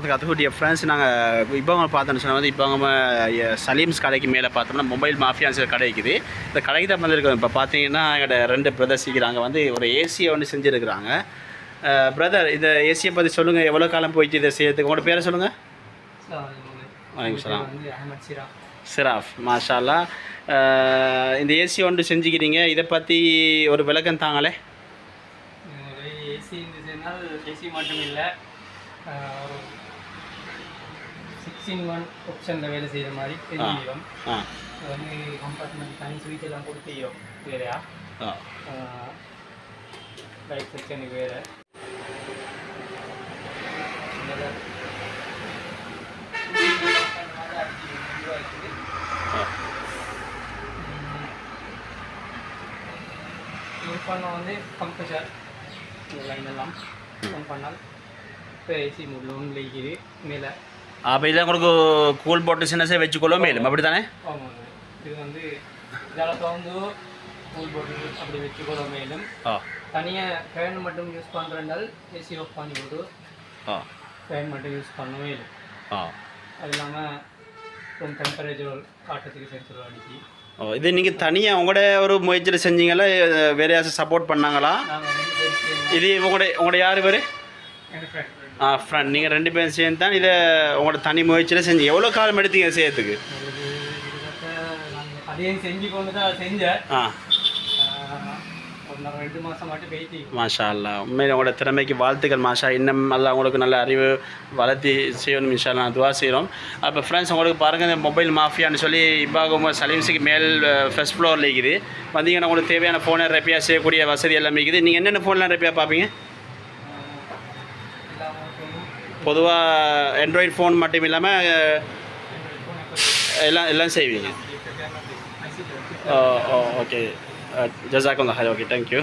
கற்றுக்கூடிய friends நாங்கள் இப்போ அவங்க பார்த்தோன்னு சொன்னால் வந்து இப்போ அவங்க சலீம்ஸ் கடைக்கு மேலே பார்த்தோம்னா மொபைல் மாஃபியான்னு கடை இருக்குது. இந்த கடைக்கு தான் வந்துருக்கோம். இப்போ பார்த்தீங்கன்னா எங்களோட 2 பிரதர்ஸ் இருக்கிறாங்க வந்து ஒரு ஏசியை வந்து செஞ்சுருக்கிறாங்க. பிரதர் இந்த ஏசியை பற்றி சொல்லுங்கள், எவ்வளோ காலம் போயிட்டு இதை செய்யறதுக்கு? உங்களோட பேரை சொல்லுங்கள். வணக்கம் சலாம். சிராஃப் மாஷா அல்லாஹ். இந்த ஏசி ஒன்று செஞ்சுக்கிறீங்க, இதை பற்றி ஒரு விளக்கம் தாங்களே. ஏசி மட்டும் இல்லை, 6-in-1 ஆப்ஷனில் வேலை செய்கிற மாதிரி தெரியும். அது வந்து கம்பார்ட்மெண்ட் தனி ஸ்வீட் எல்லாம் கொடுத்தியும் வேறையா லைட் செக்ஷனுக்கு வேறு. இது பண்ண வந்து கம்ப்ரெஷர் லைன் எல்லாம் ஃபோன் பண்ணால் இப்போ ஏசி முழுவதும் லைக்குது மேலே. அப்போ இதை உங்களுக்கு கூல் போட்டு சின்னஸே வச்சுக்கொள்ளும் மேலும் அப்படி தானே? ஆமாங்க. இது வந்து இதால் வந்து கூல் போட்டு அப்படி வச்சுக்கொள்ள மேலும். தனியாக ஃபேன் மட்டும் யூஸ் பண்ணுறதால் ஏசி ஆஃப் பண்ணி போட்டு ஃபேன் மட்டும் யூஸ் பண்ண மேலும். அது இல்லாமல் கொஞ்சம் டெம்பரேச்சர் காட்டுறதுக்கு சென்சர் அடிச்சு. இது நீங்கள் தனியாக உங்களோட ஒரு முயற்சியில் செஞ்சீங்களா, வேறு யாராச்சும் சப்போர்ட் பண்ணாங்களா? இது உங்களோட யார் பேர்? ஃப்ரெண்ட். நீங்கள் 2 பேரும் சேர்ந்து தான் இதை உங்களோட தனி முயற்சியில் செஞ்சு எவ்வளோ காலம் எடுத்தீங்க செய்யறதுக்கு? அதையும் செஞ்சு கொண்டு தான் செஞ்சேன். 2 மாதம் மட்டும் பேசி. மாஷா அல்லாஹ். உண்மையில் உங்களோட திறமைக்கு வாழ்த்துக்கள் மாஷா. இன்னும் நல்லா உங்களுக்கு நல்ல அறிவு வளர்த்தி செய்யணும் இன்ஷா அல்லாஹ் துவா செய்கிறோம். அப்போ ஃப்ரெண்ட்ஸ் உங்களுக்கு பாருங்கள், இந்த மொபைல் மாஃபியான்னு சொல்லி இப்போ சலீம்ஸுக்கு மேல் ஃபர்ஸ்ட் ஃப்ளோரில் இருக்குது. வந்தீங்கன்னா உங்களுக்கு தேவையான ஃபோனை ரெப்பியாக செய்யக்கூடிய வசதி எல்லாமே இருக்குது. நீங்கள் என்னென்ன ஃபோன்லாம் ரெப்பியாக பார்ப்பீங்க? பொதுவாக ஆண்ட்ராய்டு ஃபோன் மட்டும் இல்லாமல் எல்லாம் செய்வீங்க. ஓகே ஜஸாக்கல்லாஹ். Okay, thank you.